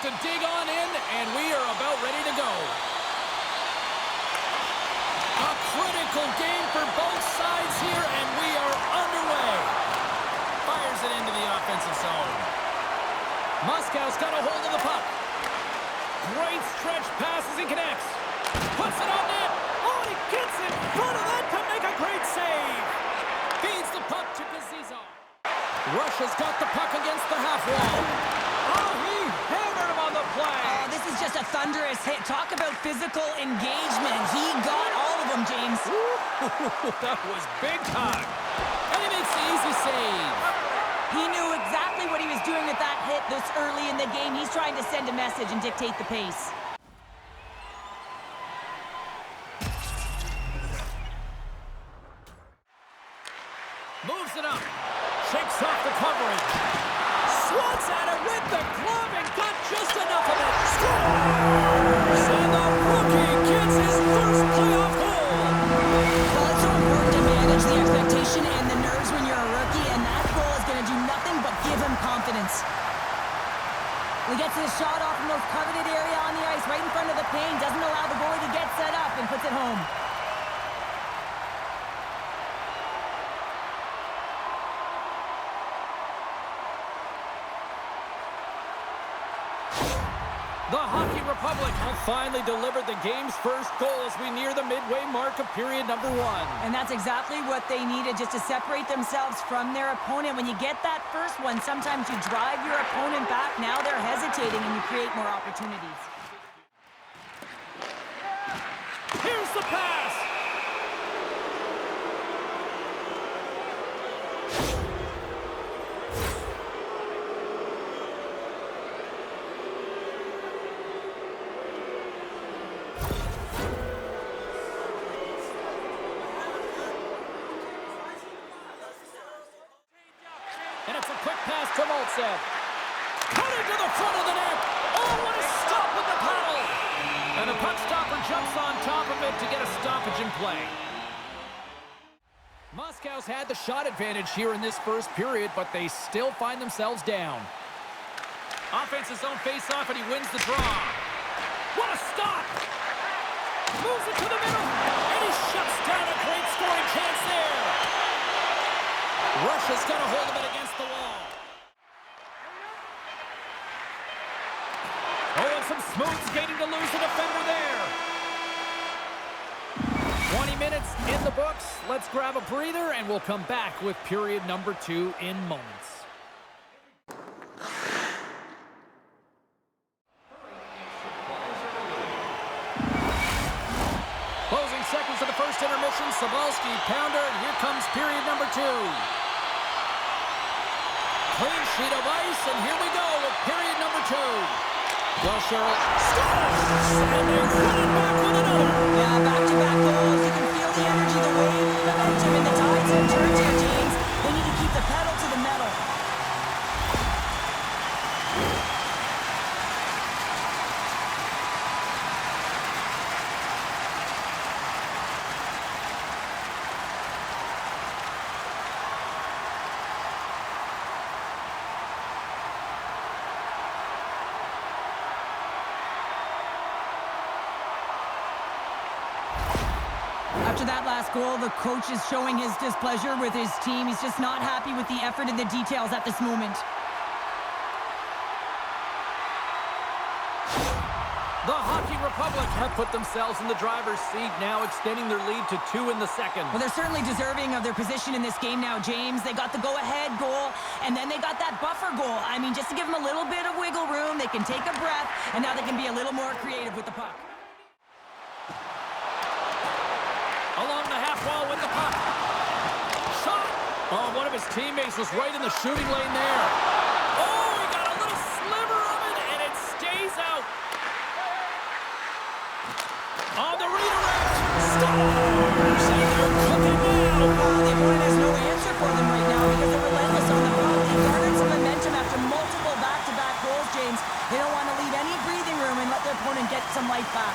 to dig on in, and we are about ready to go. A critical game for both sides here, and we are underway. Fires it into the offensive zone. Moscow's got a hold of the puck. Great stretch passes and connects. Puts it on net. Oh, he gets in front of that to make a great save. Feeds the puck to Kazizov. Russia's got the puck against the half wall. Oh, he hammered him on the play. Oh, this is just a thunderous hit. Talk about physical engagement. He got all of them, James. That was big time. And he makes the easy save. He knew exactly what he was doing with that hit this early in the game. He's trying to send a message and dictate the pace. Moves it up. Shakes off the coverage. Swats at it with the glove and got just enough of it. Scores! And the rookie gets his first playoff goal. Well, it's so important to manage the expectation and the nerves when you're a rookie, and that goal is going to do nothing but give him confidence. He gets his shot off the most coveted area on the ice, right in front of the pane, doesn't allow the goalie to get set up, and puts it home. The Hockey Republic have finally delivered the game's first goal as we near the midway mark of period number 1. And that's exactly what they needed, just to separate themselves from their opponent. When you get that first one, sometimes you drive your opponent back. Now they're hesitating, and you create more opportunities. Here's the pass. And it's a quick pass to Maltsev. Cut into the front of the net. Oh, what a stop with the paddle. And the puck stopper jumps on top of it to get a stoppage in play. Moscow's had the shot advantage here in this first period, but they still find themselves down. Offense's own face-off, and he wins the draw. What a stop! Moves it to the middle, and he shuts down a great scoring chance there. Russia's got a hold of it against the wall. Oh, and some smooth skating to lose the defender there. 20 minutes in the books. Let's grab a breather, and we'll come back with period number 2 in moments. Closing seconds of the first intermission. Sabalski, pounder, and here comes period number 2. Clean sheet of ice, and here we go with period number 2. Well, Cheryl, scores! And they're running back with another. Yeah, back-to-back goals. You can feel the energy, the wave, the momentum, and the tides have turned here, James. They need to keep the pedal to the metal. After that last goal, the coach is showing his displeasure with his team. He's just not happy with the effort and the details at this moment. The Hockey Republic have put themselves in the driver's seat, now extending their lead to 2 in the second. Well, they're certainly deserving of their position in this game now, James. They got the go-ahead goal, and then they got that buffer goal. I mean, just to give them a little bit of wiggle room, they can take a breath, and now they can be a little more creative with the puck. Along the half wall with the puck. Shot! Oh, one of his teammates was right in the shooting lane there. Oh, he got a little sliver of it, and it stays out. On the redirect. Scores! And they're cooking now. The opponent has no answer for them right now because they're relentless on the puck. They garnered some momentum after multiple back-to-back goals, James. They don't want to leave any breathing room and let their opponent get some life back.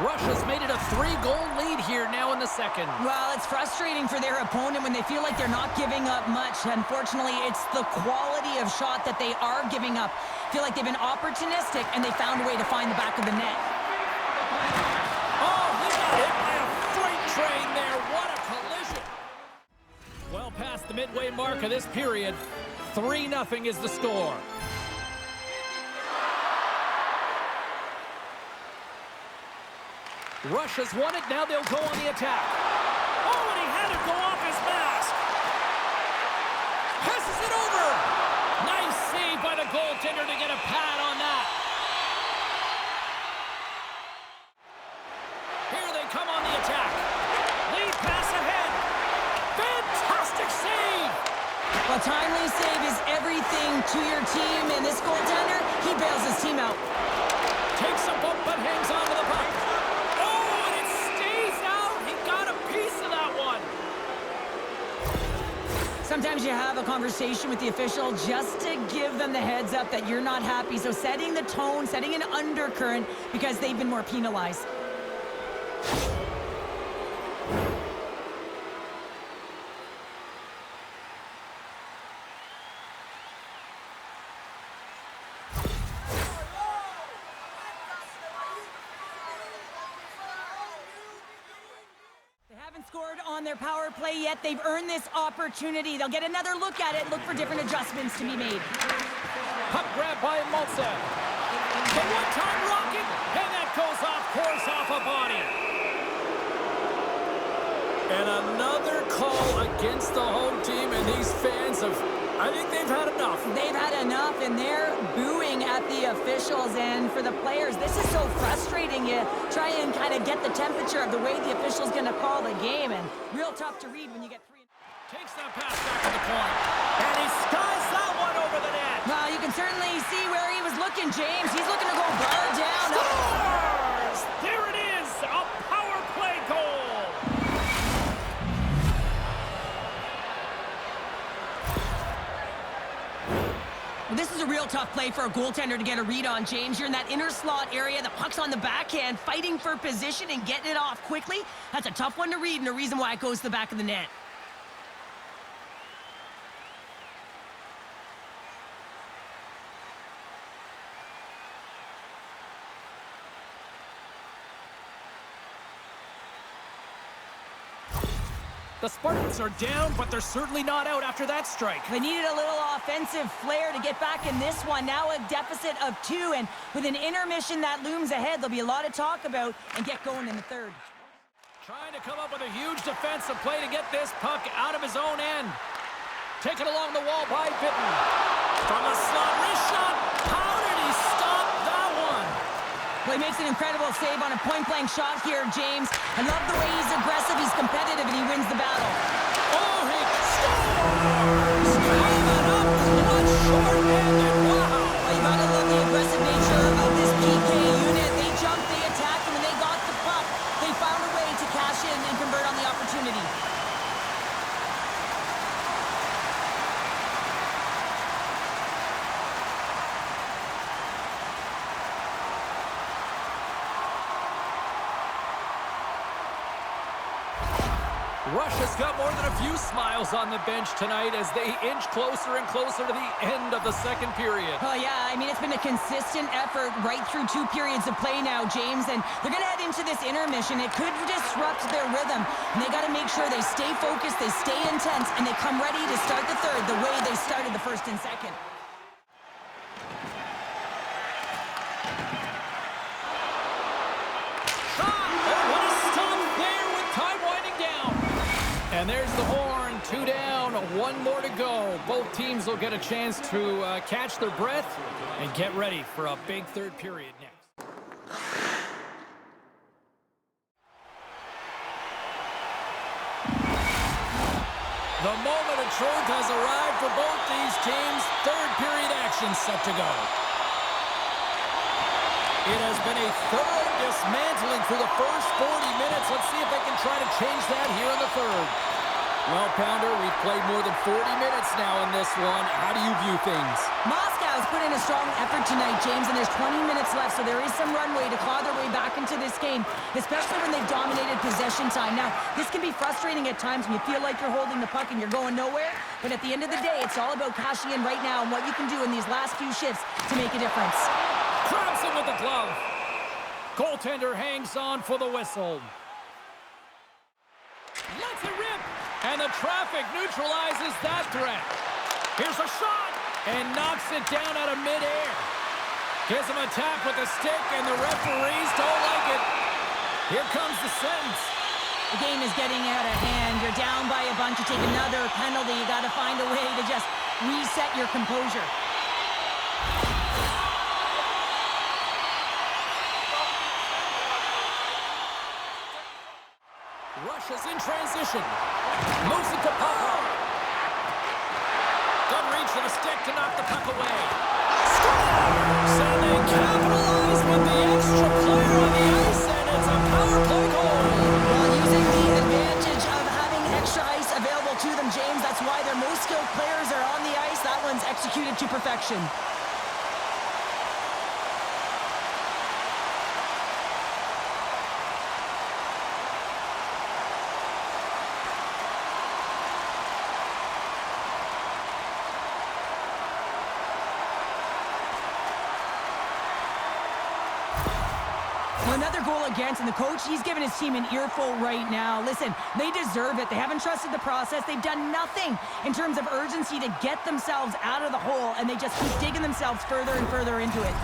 Russia's made it a 3-goal lead here now in the second. Well, it's frustrating for their opponent when they feel like they're not giving up much. Unfortunately, it's the quality of shot that they are giving up. Feel like they've been opportunistic, and they found a way to find the back of the net. Oh, he got hit by a freight train there. What a collision. Well past the midway mark of this period, 3-0 is the score. Russia's won it. Now they'll go on the attack. Oh, and he had to go off his mask. Passes it over. Nice save by the goaltender to get a pad on that. Here they come on the attack. Lead pass ahead. Fantastic save. Well, timely save is everything to your team, and this goaltender, he bails his team out. Takes a bump but hangs on to the puck. Oh, and it stays out. He got a piece of that one. Sometimes you have a conversation with the official just to give them the heads up that you're not happy. So setting the tone, setting an undercurrent because they've been more penalized. Scored on their power play yet. They've earned this opportunity. They'll get another look at it, look for different adjustments to be made. Puck grab by Maltsev. The one-time rocket, and that goes off course off a body. And another call against the home team, and these fans have, I think they've had enough. They've had enough, and they're booing at the officials. And for the players, this is so frustrating. You try and kind of get the temperature of the way the official's going to call the game, and real tough to read when you get 3. Takes that pass back to the point, and he skies that one over the net. Well, you can certainly see where he was looking, James. He's looking to go bar down. Scores! There it is, a power play goal. This is a real tough play for a goaltender to get a read on, James. You're in that inner slot area. The puck's on the backhand, fighting for position and getting it off quickly. That's a tough one to read, and a reason why it goes to the back of the net. The Spartans are down, but they're certainly not out after that strike. They needed a little offensive flair to get back in this one. Now a deficit of 2, and with an intermission that looms ahead, there'll be a lot to talk about and get going in the third. Trying to come up with a huge defensive play to get this puck out of his own end. Taken along the wall by Bitten. From the slot, wrist shot. How did he stop that one? Well, he makes an incredible save on a point-blank shot here, James. I love the way he's aggressive, he's competitive, and he wins the battle. Oh, he scores! Came it up, clutch, short-handed, wow! Well, you gotta love the aggressive nature of this PK unit. They jumped, they attacked, and when they got the puck, they found a way to cash in and convert on the opportunity. Russia's got more than a few smiles on the bench tonight as they inch closer and closer to the end of the second period. Oh, yeah, I mean, it's been a consistent effort right through 2 periods of play now, James, and they're going to head into this intermission. It could disrupt their rhythm, and they got to make sure they stay focused, they stay intense, and they come ready to start the third the way they started the first and second. And there's the horn, 2 down, 1 more to go. Both teams will get a chance to catch their breath and get ready for a big third period next. The moment of truth has arrived for both these teams. Third period action set to go. It has been a thorough dismantling through the first 40 minutes. Let's see if they can try to change that here in the third. Well, Pounder, we've played more than 40 minutes now in this one. How do you view things? Moscow's put in a strong effort tonight, James, and there's 20 minutes left, so there is some runway to claw their way back into this game, especially when they've dominated possession time. Now, this can be frustrating at times when you feel like you're holding the puck and you're going nowhere, but at the end of the day, it's all about cashing in right now and what you can do in these last few shifts to make a difference. Grabs it with the glove. Goaltender hangs on for the whistle. Lets it rip. And the traffic neutralizes that threat. Here's a shot. And knocks it down out of midair. Gives him a tap with the stick, and the referees don't like it. Here comes the sentence. The game is getting out of hand. You're down by a bunch. You take another penalty. You got to find a way to just reset your composure. Rushes in transition. Moves it to Papa. Doesn't reach for the stick to knock the puck away. Scores! And they capitalize with the extra player on the ice, and it's a power play goal. While using the advantage of having extra ice available to them, James, that's why their most skilled players are on the ice. That one's executed to perfection. Another goal against, and the coach, he's giving his team an earful right now. Listen, they deserve it. They haven't trusted the process. They've done nothing in terms of urgency to get themselves out of the hole, and they just keep digging themselves further and further into it.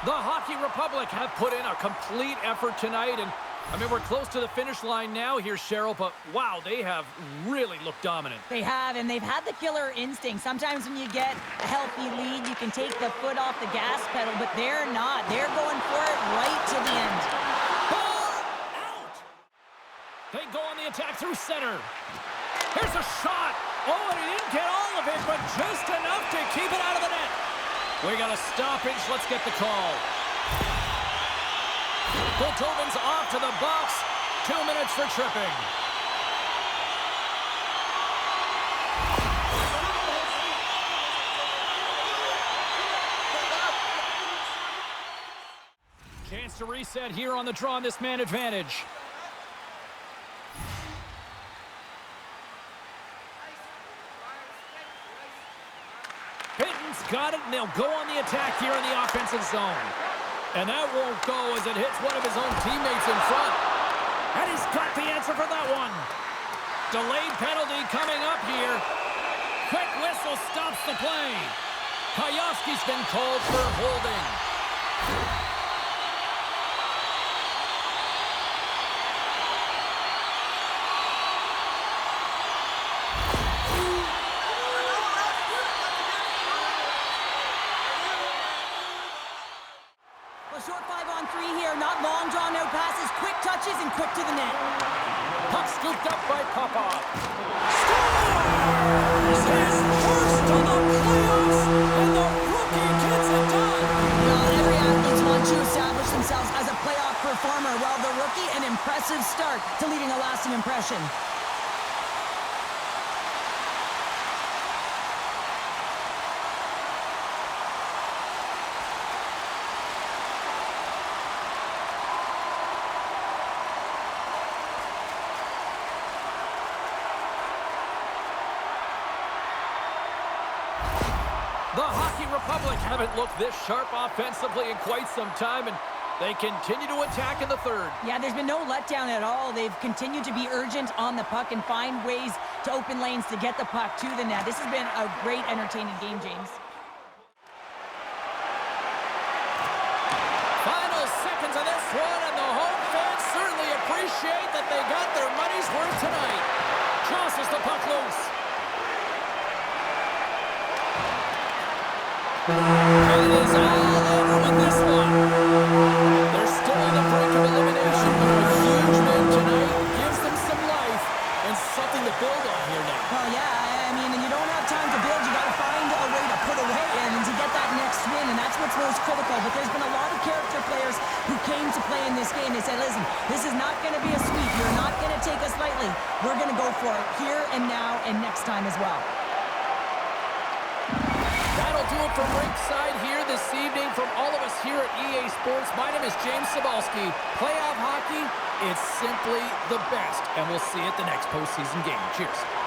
The Hockey Republic have put in a complete effort tonight, and I mean, we're close to the finish line now here, Cheryl, but wow, they have really looked dominant. They have, and they've had the killer instinct. Sometimes when you get a healthy lead, you can take the foot off the gas pedal, but they're not. They're going for it right to the end. Ball out! They go on the attack through center. Here's a shot. Oh, and he didn't get all of it, but just enough to keep it out of the net. We got a stoppage. Let's get the call. Goldhoven's off to the box. 2 minutes for tripping. Chance to reset here on the draw on this man advantage. Pitten's got it, and they'll go on the attack here in the offensive zone. And that won't go as it hits one of his own teammates in front. And he's got the answer for that one. Delayed penalty coming up here. Quick whistle stops the play. Kajowski's been called for holding. Short 5-on-3 here, not long drawn-out passes, quick touches, and quick to the net. Puck scooped up by Popov. Scores! His first to the playoffs, and the rookie gets it done. Well, every athlete's want to establish themselves as a playoff performer. Well, the rookie, an impressive start to leaving a lasting impression. The Hockey Republic haven't looked this sharp offensively in quite some time, and they continue to attack in the third. Yeah, there's been no letdown at all. They've continued to be urgent on the puck and find ways to open lanes to get the puck to the net. This has been a great, entertaining game, James. Final seconds of this one, and the home fans certainly appreciate that they got their money's worth tonight. Tosses the puck loose. And it is all over with this one. They're still on the brink of elimination, but a huge win tonight gives them some life and something to build on here now. Well, yeah, I mean, and you don't have time to build. You got to find a way to put away and to get that next win, and that's what's most critical. But there's been a lot of high-character players who came to play in this game. They said, listen, this is not going to be a sweep. You're not going to take us lightly. We're going to go for it here and now and next time as well. That'll do it from ringside here this evening. From all of us here at EA Sports, my name is James Cybulski. Playoff hockey, it's simply the best. And we'll see you at the next postseason game. Cheers.